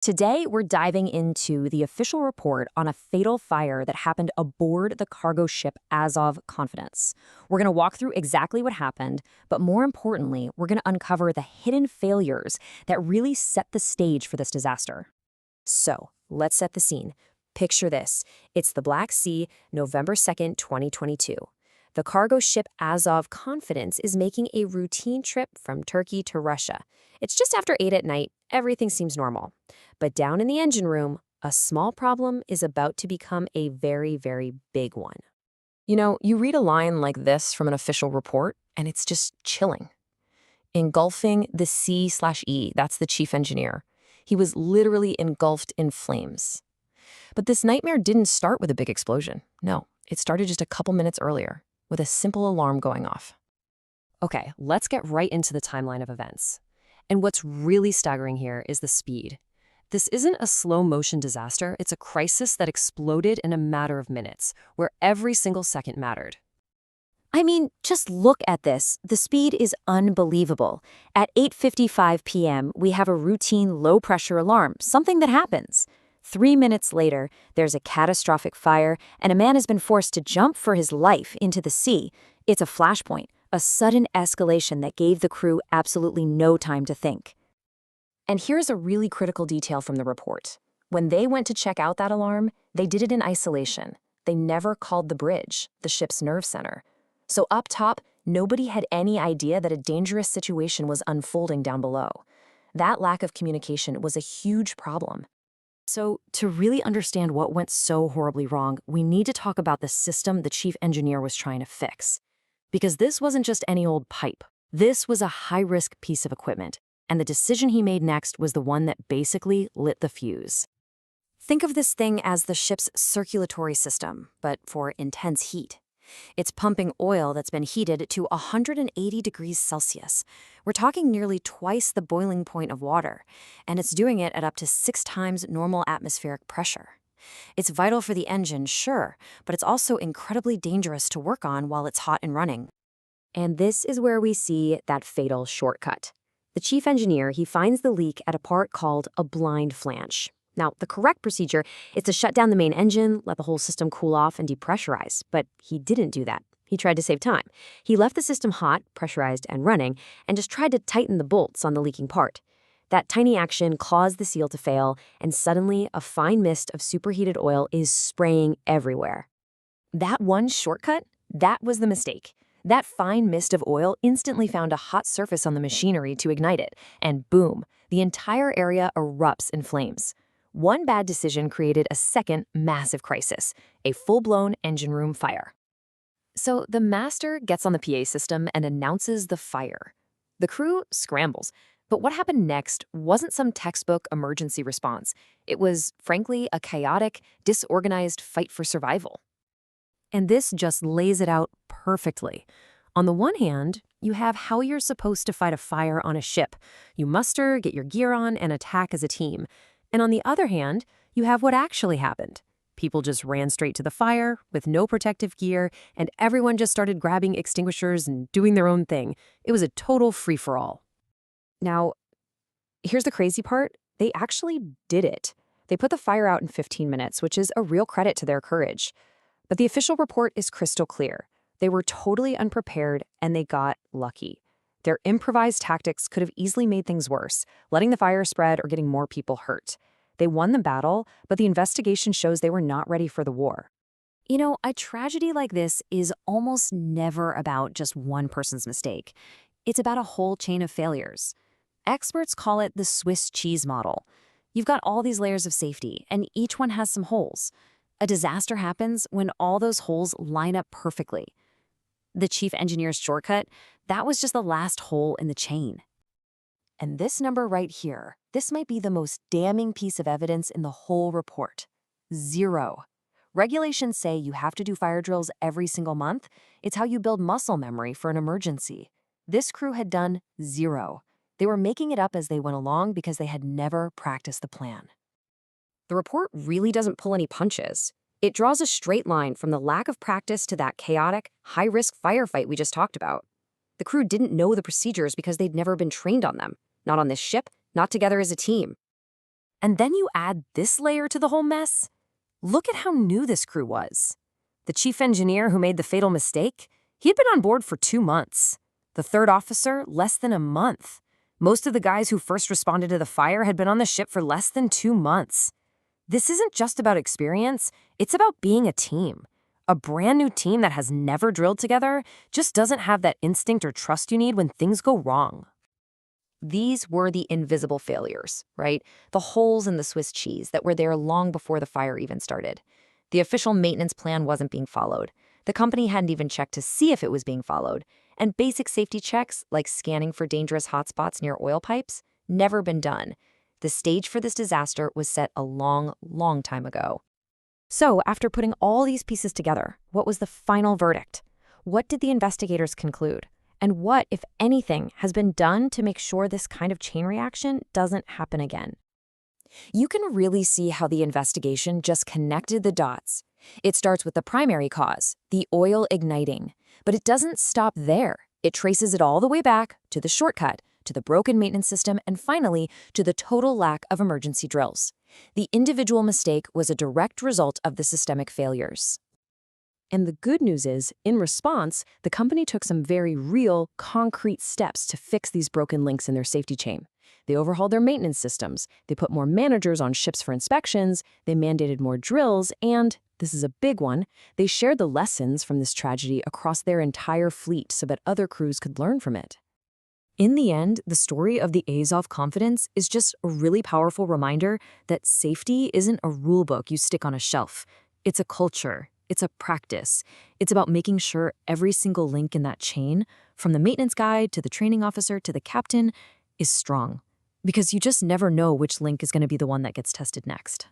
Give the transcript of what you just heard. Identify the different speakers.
Speaker 1: Today, we're diving into the official report on a fatal fire that happened aboard the cargo ship AZOV Confidence. We're going to walk through exactly what happened, but more importantly, we're going to uncover the hidden failures that really set the stage for this disaster. So, let's set the scene. Picture this. It's the Black Sea, November 2nd, 2022. The cargo ship AZOV Confidence is making a routine trip from Turkey to Russia. It's just after 8 at night. Everything seems normal. But down in the engine room, a small problem is about to become a very, very big one. You read a line like this from an official report, and it's just chilling. Engulfing the C/E, that's the chief engineer. He was literally engulfed in flames. But this nightmare didn't start with a big explosion. No, it started just a couple minutes earlier, with a simple alarm going off. Okay, let's get right into the timeline of events. And what's really staggering here is the speed. This isn't a slow-motion disaster, it's a crisis that exploded in a matter of minutes, where every single second mattered.
Speaker 2: I mean, just look at this. The speed is unbelievable. At 8:55 p.m., we have a routine low-pressure alarm, something that happens. 3 minutes later, there's a catastrophic fire, and a man has been forced to jump for his life into the sea. It's a flashpoint, a sudden escalation that gave the crew absolutely no time to think.
Speaker 1: And here's a really critical detail from the report. When they went to check out that alarm, they did it in isolation. They never called the bridge, the ship's nerve center. So up top, nobody had any idea that a dangerous situation was unfolding down below. That lack of communication was a huge problem. So, to really understand what went so horribly wrong, we need to talk about the system the chief engineer was trying to fix. Because this wasn't just any old pipe. This was a high-risk piece of equipment, and the decision he made next was the one that basically lit the fuse. Think of this thing as the ship's circulatory system, but for intense heat. It's pumping oil that's been heated to 180 degrees Celsius. We're talking nearly twice the boiling point of water, and it's doing it at up to 6 times normal atmospheric pressure. It's vital for the engine, sure, but it's also incredibly dangerous to work on while it's hot and running. And this is where we see that fatal shortcut. The chief engineer, he finds the leak at a part called a blind flange. Now, the correct procedure is to shut down the main engine, let the whole system cool off, and depressurize. But he didn't do that. He tried to save time. He left the system hot, pressurized, and running, and just tried to tighten the bolts on the leaking part. That tiny action caused the seal to fail, and suddenly a fine mist of superheated oil is spraying everywhere. That one shortcut, that was the mistake. That fine mist of oil instantly found a hot surface on the machinery to ignite it, and boom, the entire area erupts in flames. One bad decision created a second massive crisis, a full-blown engine room fire. So the master gets on the PA system and announces the fire. The crew scrambles. But what happened next wasn't some textbook emergency response. It was, frankly, a chaotic, disorganized fight for survival. And this just lays it out perfectly. On the one hand, you have how you're supposed to fight a fire on a ship. You muster, get your gear on, and attack as a team. And on the other hand, you have what actually happened. People just ran straight to the fire with no protective gear, and everyone just started grabbing extinguishers and doing their own thing. It was a total free-for-all. Now, here's the crazy part. They actually did it. They put the fire out in 15 minutes, which is a real credit to their courage. But the official report is crystal clear. They were totally unprepared, and they got lucky. Their improvised tactics could have easily made things worse, letting the fire spread or getting more people hurt. They won the battle, but the investigation shows they were not ready for the war. A tragedy like this is almost never about just one person's mistake. It's about a whole chain of failures. Experts call it the Swiss cheese model. You've got all these layers of safety, and each one has some holes. A disaster happens when all those holes line up perfectly. The chief engineer's shortcut, that was just the last hole in the chain. And this number right here, this might be the most damning piece of evidence in the whole report. 0. Regulations say you have to do fire drills every single month. It's how you build muscle memory for an emergency. This crew had done 0. They were making it up as they went along because they had never practiced the plan. The report really doesn't pull any punches. It draws a straight line from the lack of practice to that chaotic, high-risk firefight we just talked about. The crew didn't know the procedures because they'd never been trained on them. Not on this ship, not together as a team. And then you add this layer to the whole mess. Look at how new this crew was. The chief engineer who made the fatal mistake, he'd been on board for 2 months. The third officer, less than a month. Most of the guys who first responded to the fire had been on the ship for less than 2 months. This isn't just about experience, it's about being a team. A brand new team that has never drilled together just doesn't have that instinct or trust you need when things go wrong. These were the invisible failures, right? The holes in the Swiss cheese that were there long before the fire even started. The official maintenance plan wasn't being followed. The company hadn't even checked to see if it was being followed. And basic safety checks, like scanning for dangerous hotspots near oil pipes, never been done. The stage for this disaster was set a long, long time ago.
Speaker 2: So, after putting all these pieces together, what was the final verdict? What did the investigators conclude? And what, if anything, has been done to make sure this kind of chain reaction doesn't happen again?
Speaker 1: You can really see how the investigation just connected the dots. It starts with the primary cause, the oil igniting. But it doesn't stop there. It traces it all the way back to the shortcut, to the broken maintenance system, and finally, to the total lack of emergency drills. The individual mistake was a direct result of the systemic failures. And the good news is, in response, the company took some very real, concrete steps to fix these broken links in their safety chain. They overhauled their maintenance systems, they put more managers on ships for inspections, they mandated more drills, and, this is a big one, they shared the lessons from this tragedy across their entire fleet so that other crews could learn from it. In the end, the story of the AZOV Confidence is just a really powerful reminder that safety isn't a rule book you stick on a shelf. It's a culture. It's a practice. It's about making sure every single link in that chain, from the maintenance guy to the training officer to the captain, is strong. Because you just never know which link is going to be the one that gets tested next.